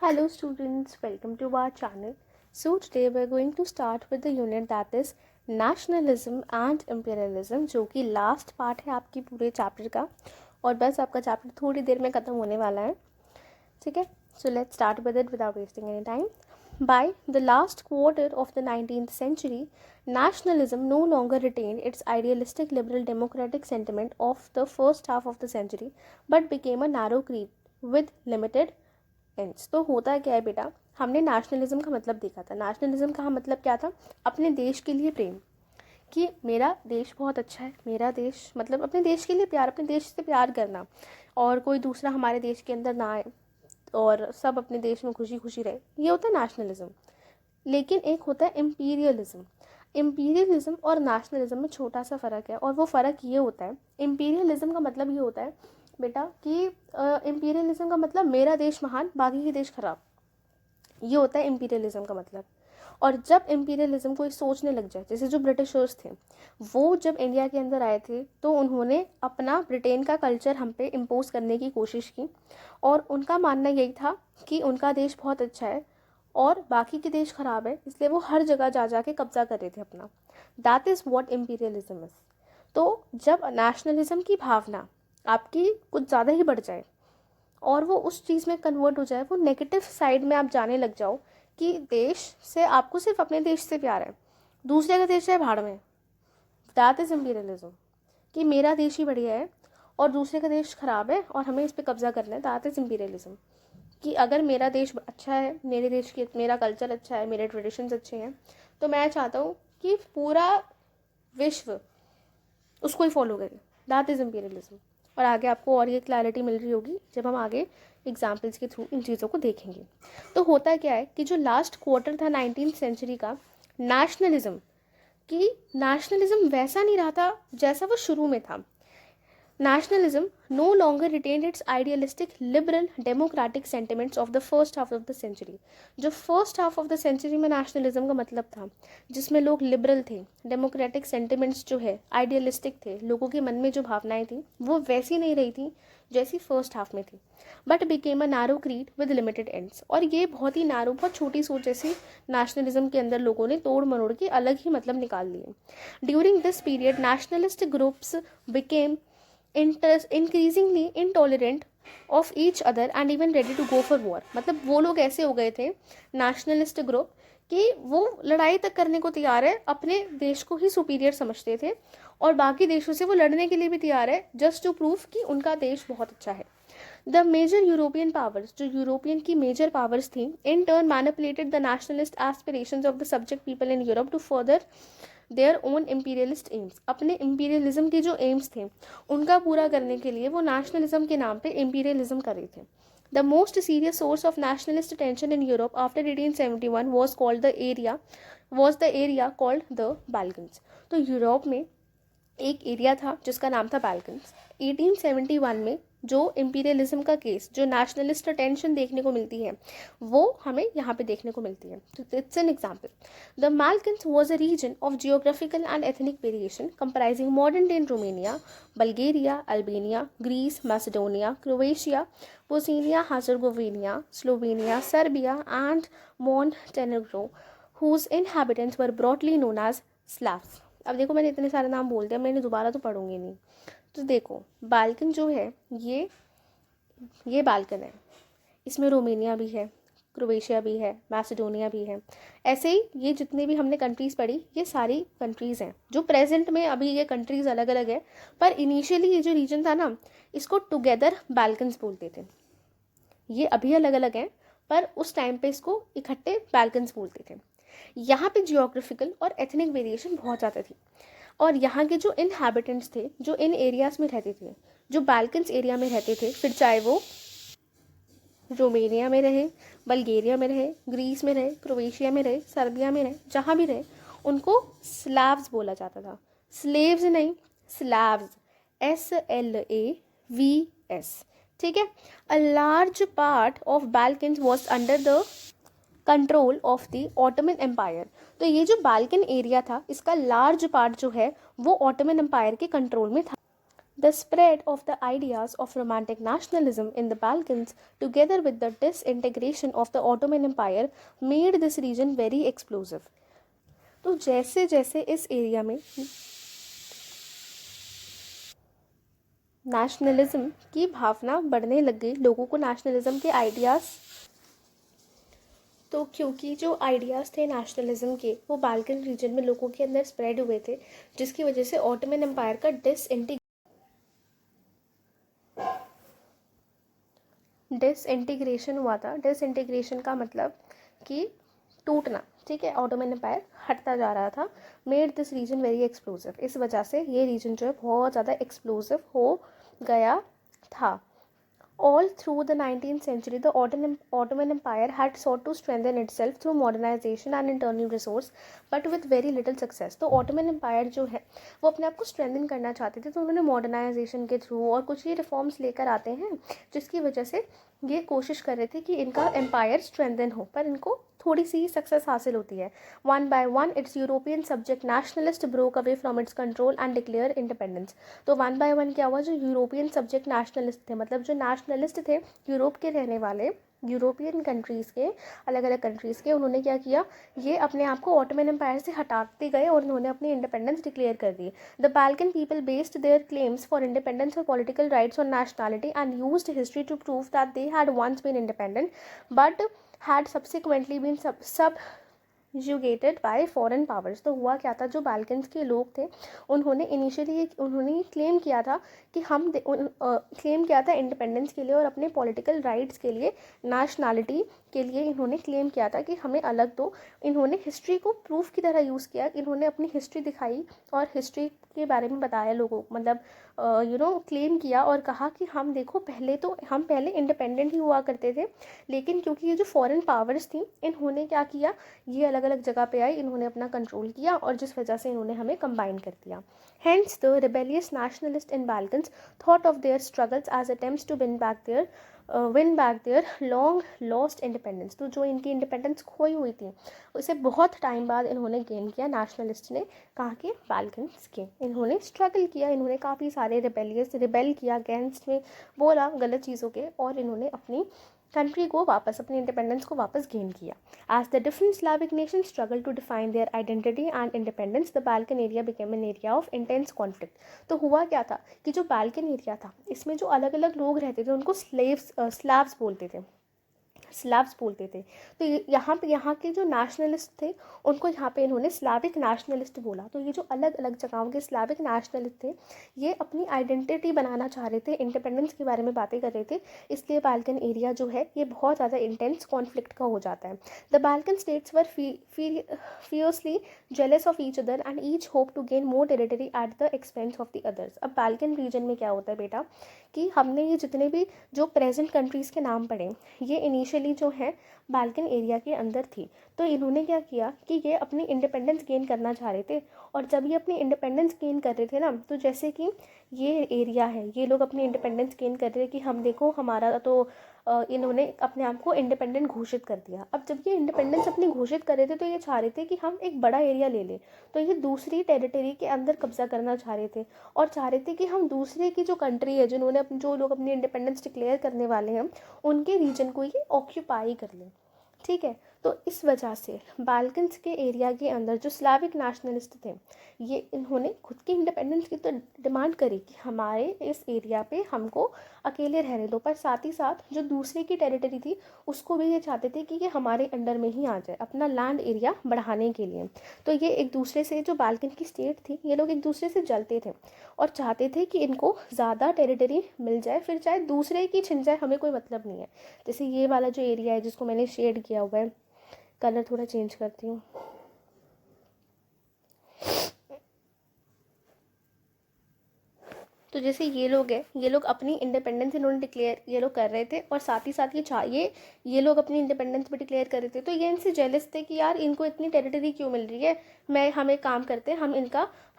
Hello students, welcome to our channel. So today we are going to start with the unit that is nationalism and imperialism, जो कि last part है आपकी पूरे chapter का और बस आपका चैप्टर थोड़ी देर में ख़त्म होने वाला है. ठीक है, so let's start with it without wasting any time. By the last quarter of the 19th century, nationalism no longer retained its idealistic liberal democratic sentiment of the first half of the century but became a narrow creed with limited ends. तो होता क्या है बेटा, हमने nationalism का मतलब देखा था. नेशनलिज्म का मतलब क्या था? अपने देश के लिए प्रेम, कि मेरा देश बहुत अच्छा है, मेरा देश मतलब अपने देश के लिए प्यार, अपने देश से प्यार करना और कोई दूसरा हमारे देश के अंदर ना आए और सब अपने देश में खुशी खुशी रहे, ये होता है नेशनलिज्म. लेकिन एक होता है इम्पीरियलिज्म. इम्पीरियलिज्म और नेशनलिज्म में छोटा सा फ़र्क है और वो फ़र्क ये होता है, इम्पीरियलिज्म का मतलब ये होता है बेटा कि इम्पीरियलिज्म का मतलब मेरा देश महान बाकी के देश खराब, ये होता है इम्पीरियलिज्म का मतलब. और जब इम्पीरियलिज्म कोई सोचने लग जाए, जैसे जो ब्रिटिशर्स थे वो जब इंडिया के अंदर आए थे तो उन्होंने अपना ब्रिटेन का कल्चर हम पे इम्पोज करने की कोशिश की और उनका मानना यही था कि उनका देश बहुत अच्छा है और बाकी के देश ख़राब है, इसलिए वो हर जगह जा जा के कब्जा कर रहे थे अपना. That is what imperialism is. तो जब नेशनलिज्म की भावना आपकी कुछ ज़्यादा ही बढ़ जाए और वो उस चीज़ में कन्वर्ट हो जाए, वो नेगेटिव साइड में आप जाने लग जाओ कि देश से आपको सिर्फ अपने देश से प्यार है, दूसरे का देश है भाड़ में, दैट इज़ इम्पीरियलिज्म. कि मेरा देश ही बढ़िया है और दूसरे का देश ख़राब है और हमें इस पर कब्जा करना है, दैट इज़ इम्पीरियलिज्म. कि अगर मेरा देश अच्छा है, मेरे देश की मेरा कल्चर अच्छा है, मेरे ट्रेडिशंस अच्छे हैं, तो मैं चाहता हूँ कि पूरा विश्व उसको ही फॉलो करे, दैट इज़ इम्पीरियलिज्म. और आगे आपको और ये क्लैरिटी मिल रही होगी जब हम आगे एग्जाम्पल्स के थ्रू इन चीज़ों को देखेंगे. तो होता क्या है कि जो लास्ट क्वार्टर था 19th सेंचुरी का, नेशनलिज्म, कि नेशनलिज्म वैसा नहीं रहा था जैसा वो शुरू में था. Nationalism no longer retained its idealistic liberal democratic sentiments of the first half of the century. जो first half of the century में nationalism का मतलब था, जिसमें लोग liberal थे, democratic sentiments जो है idealistic थे, लोगों के मन में जो भावनाएं थी वो वैसी नहीं रही थी जैसी first half में थी, but became a narrow creed with limited ends. और ये बहुत ही narrow, बहुत छोटी सोच ऐसी nationalism के अंदर लोगों ने तोड़ मरोड़ के अलग ही मतलब निकाल लिए. During this period, nationalist groups became increasingly intolerant of each other and even ready to go for war. मतलब वो लोग ऐसे हो गए थे नेशनलिस्ट ग्रुप कि वो लड़ाई तक करने को तैयार है, अपने देश को ही सुपीरियर समझते थे और बाकी देशों से वो लड़ने के लिए भी तैयार है जस्ट टू प्रूव कि उनका देश बहुत अच्छा है. द मेजर यूरोपियन पावर्स, जो यूरोपियन की मेजर पावर्स थी, in turn manipulated the nationalist aspirations of the subject people in Europe to further their own imperialist aims. अपने इम्पीरियलिज्म के जो एम्स थे उनका पूरा करने के लिए वो नेशनलिज्म के नाम पे इम्पीरियलिज्म कर रहे थे. The most serious source of nationalist tension in Europe after 1871 was the area called the Balkans. तो यूरोप में एक एरिया था जिसका नाम था बैल्कन्स. 1871 में जो इम्पीरियलिज्म का केस, जो नेशनलिस्ट टेंशन देखने को मिलती है, वो हमें यहाँ पे देखने को मिलती है. तो it's an example. The Balkans was a region of geographical and ethnic variation comprising modern-day Romania, Bulgaria, Albania, Greece, Macedonia, Croatia, Bosnia-Herzegovina, Slovenia, Serbia, and Montenegro, whose inhabitants were broadly known as Slavs. अब देखो मैंने इतने सारे नाम बोल दिया, मैंने दोबारा तो पढ़ूंगी नहीं. तो देखो बाल्कन जो है ये बाल्कन है, इसमें रोमेनिया भी है, क्रोएशिया भी है, मैसेडोनिया भी है. ऐसे ही ये जितने भी हमने कंट्रीज़ पढ़ी ये सारी कंट्रीज़ हैं जो प्रेजेंट में, अभी ये कंट्रीज़ अलग अलग है पर इनिशियली ये जो रीजन था ना इसको टुगेदर बाल्कन्स बोलते थे. ये अभी अलग अलग हैं पर उस टाइम पे इसको इकट्ठे बाल्कन्स बोलते थे. यहाँ पे जियोग्राफिकल और एथनिक वेरिएशन बहुत ज़्यादा थी और यहाँ के जो इनहैबिटेंट्स थे, जो इन एरियाज़ में रहते थे, जो बाल्कन्स एरिया में रहते थे, फिर चाहे वो रोमेनिया में रहे, बल्गेरिया में रहे, ग्रीस में रहे, क्रोएशिया में रहे, सर्बिया में रहे, जहाँ भी रहे, उनको स्लैव्स बोला जाता था. स्लेव्स नहीं, स्लैव्स, SLAVS. ठीक है. A large part of Balkans was under the control of the Ottoman empire. तो ये जो बाल्कन एरिया था इसका लार्ज पार्ट जो है वो ऑटोमन एम्पायर के कंट्रोल में था. The spread of the ideas of romantic nationalism in the Balkans, together with the disintegration of the Ottoman Empire, made this region very explosive. तो जैसे जैसे इस एरिया में नेशनलिज्म की भावना बढ़ने लग गई, लोगों को नेशनलिज्म के आइडियाज़, तो क्योंकि जो आइडियाज़ थे नेशनलिज्म के वो बाल्कन रीजन में लोगों के अंदर स्प्रेड हुए थे, जिसकी वजह से ऑटोमन एम्पायर का डिसइंटीग्रेशन हुआ था। डिसइंटीग्रेशन का मतलब कि टूटना, ठीक है। ऑटोमन एम्पायर हटता जा रहा था। Made this region very explosive, इस वजह से ये रीजन जो है बहुत ज़्यादा एक्सप्लोसिव हो गया था। All through the 19th century, the Ottoman Empire had sought to strengthen itself through modernization and internal resource, but with very little success. तो Ottoman Empire जो है वो अपने आप को strengthen करना चाहते थे, तो उन्होंने modernization के थ्रू और कुछ ये रिफॉर्म्स लेकर आते हैं, जिसकी वजह से ये कोशिश कर रहे थे कि इनका एम्पायर स्ट्रेंथन हो, पर इनको थोड़ी सी सक्सेस हासिल होती है। One by one it's European subject nationalist broke away from its control and declare independence. तो वन बाय वन क्या हुआ, जो यूरोपियन सब्जेक्ट नेशनलिस्ट थे, मतलब जो नेशनलिस्ट थे यूरोप के रहने वाले, यूरोपियन कंट्रीज़ के, अलग अलग कंट्रीज़ के, उन्होंने क्या किया, ये अपने आप को ऑटोमन एम्पायर से हटाते गए और उन्होंने अपनी इंडिपेंडेंस डिक्लेयर कर दी। The Balkan people based their claims for independence और political rights on nationality and used history to prove that they had once been independent but had subsequently been subjugated by foreign powers। तो हुआ क्या था, जो Balkans के लोग थे उन्होंने इनिशियली उन्होंने क्लेम किया था कि क्लेम किया था इंडिपेंडेंस के लिए और अपने पॉलिटिकल राइट्स के लिए, नेशनैलिटी के लिए इन्होंने क्लेम किया था कि हमें अलग दो। इन्होंने हिस्ट्री को प्रूफ की तरह यूज़ किया, इन्होंने अपनी हिस्ट्री दिखाई और हिस्ट्री के बारे में बताया लोगों को, मतलब क्लेम किया और कहा कि हम देखो हम पहले इंडिपेंडेंट ही हुआ करते थे, लेकिन क्योंकि ये जो फॉरेन पावर्स थी इन्होंने क्या किया, ये अलग अलग जगह पे आई, इन्होंने अपना कंट्रोल किया और जिस वजह से इन्होंने हमें कंबाइन कर दिया। Hence the rebellious nationalists in Balkans thought of their struggles as attempts to win back their long lost independence। तो जो इनकी इंडिपेंडेंस खोई हुई थी उसे बहुत टाइम बाद इन्होंने गेन किया। नेशनलिस्ट ने, कहाँ के, बाल्कन्स के। इन्होंने स्ट्रगल किया, इन्होंने काफ़ी सारे रिबेल किया, अगेंस्ट में बोला गलत चीज़ों के, और इन्होंने अपनी कंट्री को वापस, अपनी इंडिपेंडेंस को वापस गेन किया। As the different Slavic nation struggle to define their identity and independence, the Balkan area became an area of intense conflict. तो हुआ क्या था कि जो बाल्कन एरिया था इसमें जो अलग अलग लोग रहते थे उनको स्लाव्स बोलते थे। तो यहाँ के जो नेशनलिस्ट थे उनको यहाँ पे इन्होंने स्लाविक नेशनलिस्ट बोला। तो ये जो अलग अलग जगहों के स्लाविक नेशनलिस्ट थे ये अपनी आइडेंटिटी बनाना चाह रहे थे, इंडिपेंडेंस के बारे में बातें कर रहे थे, इसलिए बाल्कन एरिया जो है ये बहुत ज़्यादा इंटेंस कॉन्फ्लिक्ट का हो जाता है। The Balkan states were fiercely jealous of each other and each hope to gain more territory at the expense of the others. अब बाल्कन रीजन में क्या होता है बेटा कि हमने ये जितने भी जो प्रेजेंट कंट्रीज़ के नाम पढ़े ये इनिशियली जो है बाल्कन एरिया के अंदर थी। तो इन्होंने क्या किया कि ये अपनी इंडिपेंडेंस गेन करना चाह रहे थे, और जब ये अपनी इंडिपेंडेंस गेन कर रहे थे ना, तो जैसे कि ये एरिया है, ये लोग अपनी इंडिपेंडेंस गेन कर रहे हैं कि हम देखो हमारा तो इन्होंने अपने आप को इंडिपेंडेंट घोषित कर दिया। अब जब ये इंडिपेंडेंस अपनी घोषित कर रहे थे तो ये चाह रहे थे कि हम एक बड़ा एरिया ले लें, तो ये दूसरी टेरिटरी के अंदर कब्जा करना चाह रहे थे और चाह रहे थे कि हम दूसरे की जो कंट्री है जो लोग अपनी इंडिपेंडेंस डिक्लेयर करने वाले हैं उनके रीजन को ये ऑक्यूपाई कर लें, ठीक है। तो इस वजह से बाल्कन्स के एरिया के अंदर जो स्लाविक नेशनलिस्ट थे ये इन्होंने खुद की इंडिपेंडेंस की तो डिमांड करी कि हमारे इस एरिया पे हमको अकेले रहने दो, पर साथ ही साथ जो दूसरे की टेरिटरी थी उसको भी ये चाहते थे कि ये हमारे अंडर में ही आ जाए अपना लैंड एरिया बढ़ाने के लिए। तो ये एक दूसरे से, जो बाल्कन की स्टेट थी, ये लोग एक दूसरे से जलते थे और चाहते थे कि इनको ज़्यादा टेरिटरी मिल जाए, फिर चाहे दूसरे की छिन जाए, हमें कोई मतलब नहीं है। जैसे ये वाला जो एरिया है जिसको मैंने शेड किया हुआ है, कलर थोड़ा चेंज करती हूँ, तो जैसे ये लोग हैं, ये लोग अपनी इंडिपेंडेंस इन्होंने डिक्लेयर ये लोग कर रहे थे और साथ ही साथ ये लोग अपनी इंडिपेंडेंस भी डिक्लेयर कर रहे थे। तो ये इनसे जेलस थे कि यार इनको इतनी टेरिटरी क्यों मिल रही है, हम एक काम करते हैं,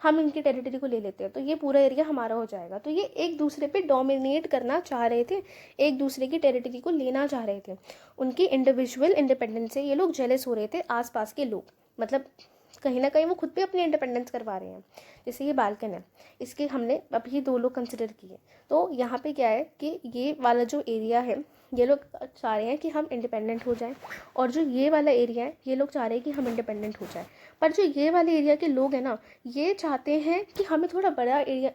हम इनकी टेरिटरी को ले लेते हैं तो ये पूरा एरिया हमारा हो जाएगा। तो ये एक दूसरे पे डोमिनेट करना चाह रहे थे, एक दूसरे की टेरिटरी को लेना चाह रहे थे। उनकी इंडिविजुअल इंडिपेंडेंस से ये लोग जेलस हो रहे थे, आसपास के लोग, मतलब कहीं ना कहीं वो खुद भी अपनी इंडिपेंडेंस करवा रहे हैं। जैसे ये बाल्कन है, इसके हमने अभी 2 लोग कंसिडर किए, तो यहाँ पे क्या है कि ये वाला जो एरिया है ये लोग चाह रहे हैं कि हम इंडिपेंडेंट हो जाएं, और जो ये वाला एरिया है ये लोग चाह रहे हैं कि हम इंडिपेंडेंट हो जाएं। पर जो ये वाले एरिया के लोग हैं ना, ये चाहते हैं कि हमें थोड़ा बड़ा एरिया,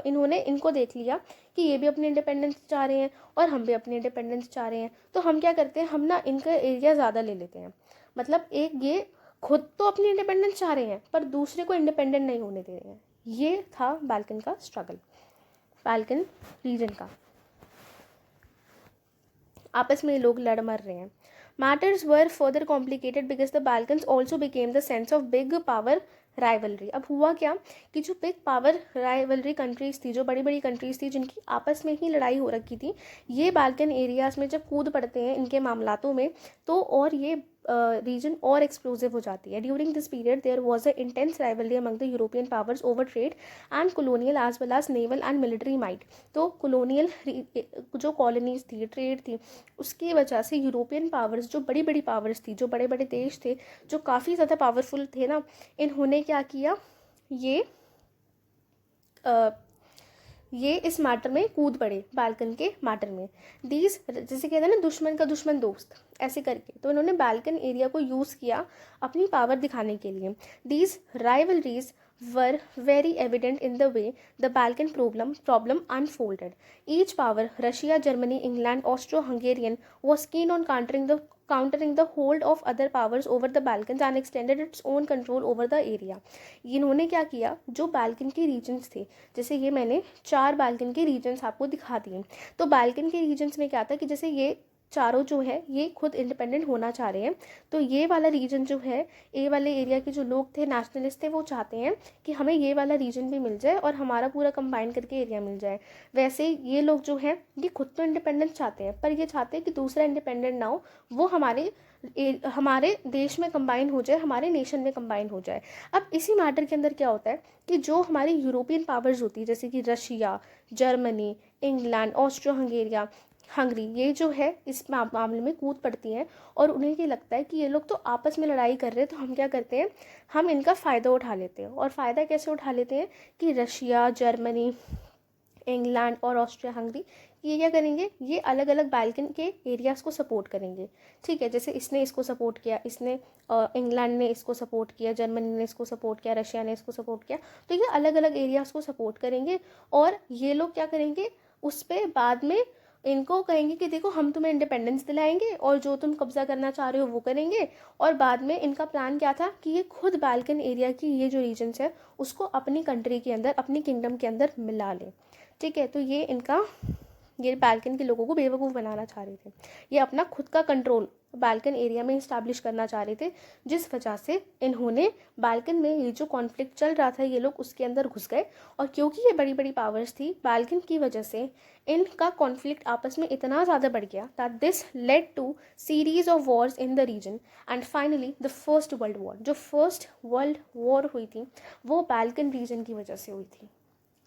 इन्होंने इनको देख लिया कि ये भी अपनी इंडिपेंडेंस चाह रहे हैं और हम भी अपनी इंडिपेंडेंस चाह रहे हैं, तो हम क्या करते हैं, हम ना इनका एरिया ज़्यादा ले लेते हैं। मतलब एक ये खुद तो अपनी इंडिपेंडेंस चाह रहे हैं पर दूसरे को इंडिपेंडेंट नहीं होने दे रहे हैं। ये था बाल्कन का स्ट्रगल, बाल्कन रीजन का। आपस में लोग लड़ मर रहे हैं। Matters were further complicated because the Balkans also became the sense of big power rivalry. अब हुआ क्या कि जो बिग पावर राइवलरी कंट्रीज़ थी, जो बड़ी बड़ी कंट्रीज़ थी जिनकी आपस में ही लड़ाई हो रखी थी, ये बाल्कन एरियाज़ में जब कूद पड़ते हैं इनके मामलातों में, तो और ये रीजन और एक्सप्लोजिव हो जाती है। During this period there was a intense rivalry among the European powers over trade and colonial as well as naval and military might. तो कॉलोनियल जो कॉलोनीज थी, ट्रेड थी, उसकी वजह से यूरोपियन पावर्स, जो बड़ी बड़ी पावर्स थी, जो बड़े बड़े देश थे, जो काफ़ी ज़्यादा पावरफुल थे ना, इन्होंने क्या किया, ये इस मैटर में कूद पड़े, बाल्कन के मैटर में। दीज, जैसे कहते हैं ना दुश्मन का दुश्मन दोस्त, ऐसे करके, तो इन्होंने बाल्कन एरिया को यूज़ किया अपनी पावर दिखाने के लिए। These rivalries were very evident in the way the Balkan problem unfolded. Each power, Russia, Germany, England, Austro-Hungarian, was keen on countering the hold of other powers over the Balkans and extended its own control over the area. इन्होंने क्या किया, जो Balkan के regions थे, जैसे ये मैंने 4 Balkan के रीजन्स आपको दिखा दिए, तो बाल्कन के रीजन्स में क्या था कि जैसे ये चारों जो है ये खुद इंडिपेंडेंट होना चाह रहे हैं, तो ये वाला रीजन जो है, ए वाले एरिया के जो लोग थे, नेशनलिस्ट थे, वो चाहते हैं कि हमें ये वाला रीजन भी मिल जाए और हमारा पूरा कंबाइन करके एरिया मिल जाए। वैसे ये लोग जो हैं ये खुद तो इंडिपेंडेंस चाहते हैं, पर ये चाहते हैं कि दूसरा इंडिपेंडेंट ना हो, वो हमारे देश में कंबाइन हो जाए, हमारे नेशन में कंबाइन हो जाए। अब इसी मैटर के अंदर क्या होता है कि जो हमारी यूरोपियन पावर्स होती है, जैसे कि Russia, Germany, England, Austro Hungary, ये जो है इस मामले में कूद पड़ती हैं, और उन्हें ये लगता है कि ये लोग तो आपस में लड़ाई कर रहे हैं, तो हम क्या करते हैं, हम इनका फ़ायदा उठा लेते हैं। और फ़ायदा कैसे उठा लेते हैं कि रशिया, जर्मनी, इंग्लैंड और ऑस्ट्रिया हंगरी, ये क्या करेंगे, ये अलग अलग बाल्कन के एरियाज़ को सपोर्ट करेंगे। ठीक है, जैसे इसने इसको सपोर्ट किया, इसने इंग्लैंड ने इसको सपोर्ट किया, जर्मनी ने इसको सपोर्ट किया, रशिया ने इसको सपोर्ट किया, तो ये अलग अलग एरियाज़ को सपोर्ट करेंगे। और ये लोग क्या करेंगे, उस पर बाद में इनको कहेंगे कि देखो हम तुम्हें इंडिपेंडेंस दिलाएंगे और जो तुम कब्जा करना चाह रहे हो वो करेंगे। और बाद में इनका प्लान क्या था कि ये खुद बाल्कन एरिया की ये जो रीजन्स है उसको अपनी कंट्री के अंदर, अपनी किंगडम के अंदर मिला ले। ठीक है, तो ये बाल्कन के लोगों को बेवकूफ़ बनाना चाह रहे थे, ये अपना खुद का कंट्रोल बाल्कन एरिया में इस्टेब्लिश करना चाह रहे थे, जिस वजह से इन्होंने बाल्कन में ये जो कॉन्फ्लिक्ट चल रहा था, ये लोग उसके अंदर घुस गए। और क्योंकि ये बड़ी बड़ी पावर्स थी, बाल्कन की वजह से इनका कॉन्फ्लिक्ट आपस में इतना ज़्यादा बढ़ गया that this led to series of wars in the region and finally the first world war. जो फर्स्ट वर्ल्ड वॉर हुई थी वो बाल्कन रीजन की वजह से हुई थी।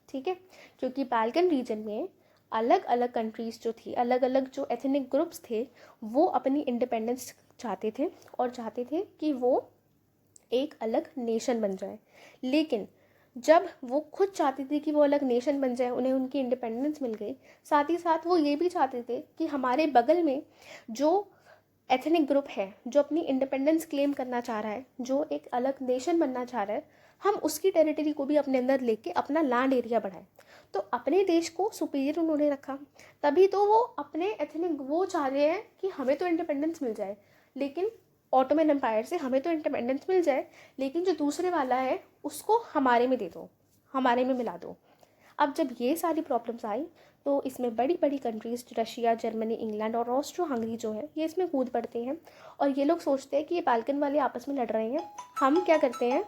ठीक है, क्योंकि बाल्कन रीजन में अलग अलग कंट्रीज़ जो थी, अलग अलग जो एथनिक ग्रुप्स थे, वो अपनी इंडिपेंडेंस चाहते थे और चाहते थे कि वो एक अलग नेशन बन जाए। लेकिन जब वो खुद चाहती थी कि वो अलग नेशन बन जाए, उन्हें उनकी इंडिपेंडेंस मिल गई, साथ ही साथ वो ये भी चाहते थे कि हमारे बगल में जो एथनिक ग्रुप है, जो अपनी इंडिपेंडेंस क्लेम करना चाह रहा है, जो एक अलग नेशन बनना चाह रहा है, हम उसकी टेरिटरी को भी अपने अंदर लेके अपना लैंड एरिया बढ़ाएं। तो अपने देश को सुपीरियर उन्होंने रखा, तभी तो वो अपने एथनिक वो चाह रहे हैं कि हमें तो इंडिपेंडेंस मिल जाए, लेकिन ऑटोमन एम्पायर से हमें तो इंडिपेंडेंस मिल जाए, लेकिन जो दूसरे वाला है उसको हमारे में दे दो, हमारे में मिला दो। अब जब ये सारी प्रॉब्लम्स आई तो इसमें बड़ी बड़ी कंट्रीज़ रशिया, जर्मनी, इंग्लैंड और ऑस्ट्रो हंगरी जो है ये इसमें कूद पड़ते हैं। और ये लोग सोचते हैं कि ये बाल्कन वाले आपस में लड़ रहे हैं, हम क्या करते हैं,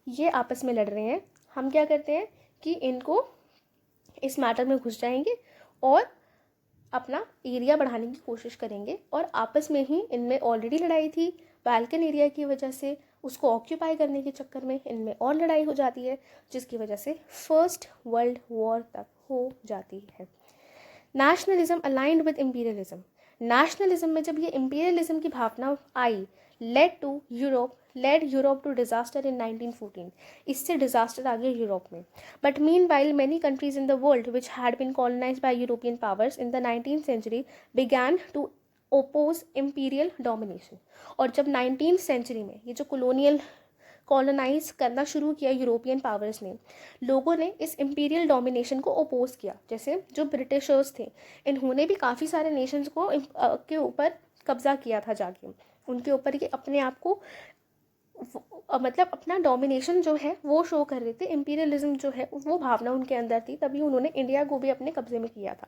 ये आपस में लड़ रहे हैं, हम क्या करते हैं कि इनको इस मैटर में घुस जाएंगे और अपना एरिया बढ़ाने की कोशिश करेंगे। और आपस में ही इनमें ऑलरेडी लड़ाई थी बाल्कन एरिया की वजह से, उसको ऑक्यूपाई करने के चक्कर में इनमें और लड़ाई हो जाती है, जिसकी वजह से फर्स्ट वर्ल्ड वॉर तक हो जाती है। Nationalism aligned with imperialism. Nationalism में जब ये इम्पीरियलिज्म की भावना आई, led Europe to disaster in 1914. इससे disaster आ गया यूरोप में. But meanwhile, many countries in the world which had been colonized by European powers in the 19th century began to oppose imperial domination. और जब 19th century में ये जो colonial colonise करना शुरू किया यूरोपियन पावर्स ने, लोगों ने इस इम्पीरियल डोमिनेशन को ओपोज किया. जैसे जो ब्रिटिशर्स थे, इन्होंने भी काफ़ी सारे नेशंस को के ऊपर कब्जा किया था जाके, उनके ऊपर ये अपने आप को मतलब अपना डोमिनेशन जो है वो शो कर रहे थे. इम्पीरियलिज्म जो है वो भावना उनके अंदर थी, तभी उन्होंने इंडिया को भी अपने कब्जे में किया था.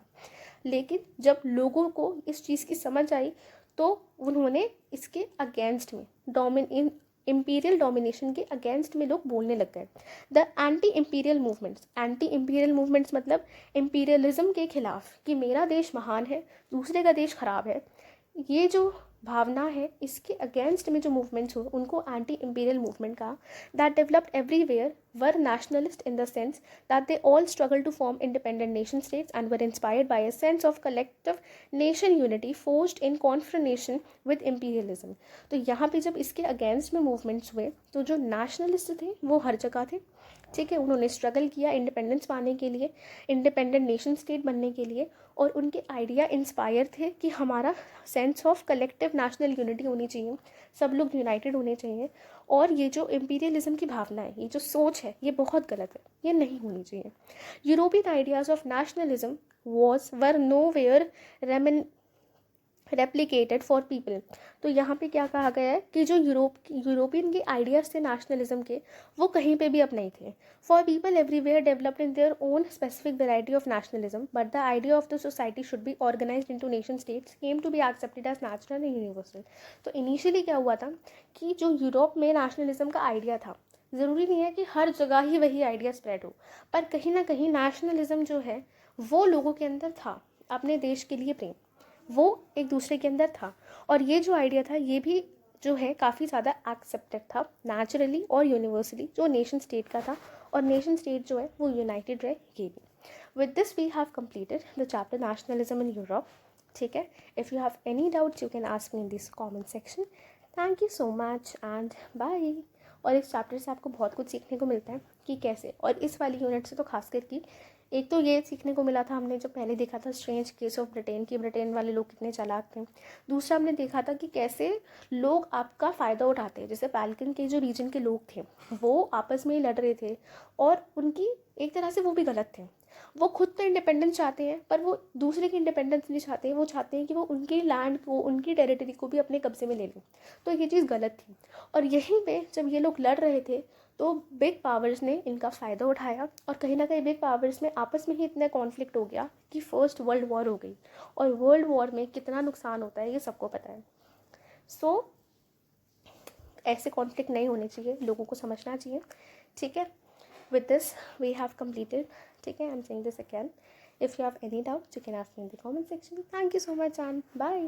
लेकिन जब लोगों को इस चीज़ की समझ आई तो उन्होंने इसके अगेंस्ट में इम्पीरियल डोमिनेशन के अगेंस्ट में लोग बोलने लग गए. द एंटी इम्पीरियल मूवमेंट्स मतलब इम्पीरियलिज्म के खिलाफ कि मेरा देश महान है, दूसरे का देश खराब है, ये जो भावना है इसके अगेंस्ट में जो मूवमेंट्स हुए उनको एंटी इम्पीरियल मूवमेंट कहा. That developed everywhere were nationalist in the sense that they all struggled to form independent nation states and were inspired by a sense of collective nation unity forged in confrontation with imperialism. तो यहाँ पे जब इसके against में movements हुए तो जो nationalist थे वो हर जगह थे, ठीक है. उन्होंने स्ट्रगल किया इंडिपेंडेंस पाने के लिए, इंडिपेंडेंट नेशन स्टेट बनने के लिए, और उनके आइडिया इंस्पायर थे कि हमारा sense of collective national unity होनी चाहिए, सब लोग यूनाइटेड होने चाहिए. और ये जो इम्पीरियलिज्म की भावना है, ये जो सोच है, ये बहुत गलत है, ये नहीं होनी चाहिए. European ideas of nationalism were nowhere replicated for people. तो यहाँ पे क्या कहा गया है कि जो यूरोपियन के आइडियाज़ थे नेशनलिज्म के, वो कहीं पे भी अब नहीं थे. For people everywhere developed in their own specific variety of nationalism, but the idea of the society should be organised into nation states came to be accepted as natural and universal. तो initially क्या हुआ था कि जो Europe में nationalism का idea था, ज़रूरी नहीं है कि हर जगह ही वही आइडिया स्प्रेड हो, पर कहीं ना कहीं नेशनलिज्म जो है वो लोगों के अंदर था, अपने देश के लिए प्रेम वो एक दूसरे के अंदर था. और ये जो आइडिया था ये भी जो है काफ़ी ज़्यादा एक्सेप्टेड था नेचुरली और यूनिवर्सली जो नेशन स्टेट का था, और नेशन स्टेट जो है वो यूनाइटेड रहे, ये भी. With this we have completed the chapter nationalism in Europe. ठीक है. If you have any doubts you can ask me in this comment section. Thank you so much and bye. और इस चैप्टर से आपको बहुत कुछ सीखने को मिलता है कि कैसे, और इस वाली यूनिट से तो खासकर कि एक तो ये सीखने को मिला था, हमने जो पहले देखा था स्ट्रेंज केस ऑफ ब्रिटेन की, ब्रिटेन वाले लोग कितने चालाक थे. दूसरा हमने देखा था कि कैसे लोग आपका फ़ायदा उठाते हैं. जैसे बाल्कन के जो रीजन के लोग थे वो आपस में ही लड़ रहे थे, और उनकी एक तरह से वो भी गलत थे. वो खुद तो इंडिपेंडेंस चाहते हैं पर वो दूसरे की इंडिपेंडेंस नहीं चाहते. वो चाहते हैं कि वो उनकी लैंड को, उनकी टेरिटरी को भी अपने कब्जे में ले लें. तो ये चीज़ गलत थी. और यहीं पे जब ये लोग लड़ रहे थे तो बिग पावर्स ने इनका फ़ायदा उठाया, और कहीं ना कहीं बिग पावर्स में आपस में ही इतना कॉन्फ्लिक्ट हो गया कि फर्स्ट वर्ल्ड वॉर हो गई. और वर्ल्ड वॉर में कितना नुकसान होता है ये सबको पता है. सो ऐसे कॉन्फ्लिक्ट नहीं होने चाहिए, लोगों को समझना चाहिए. ठीक है. With this we have completed. ठीक है. I'm saying this again. If you have any doubts you can ask me in the comment section. Thank you so much and bye.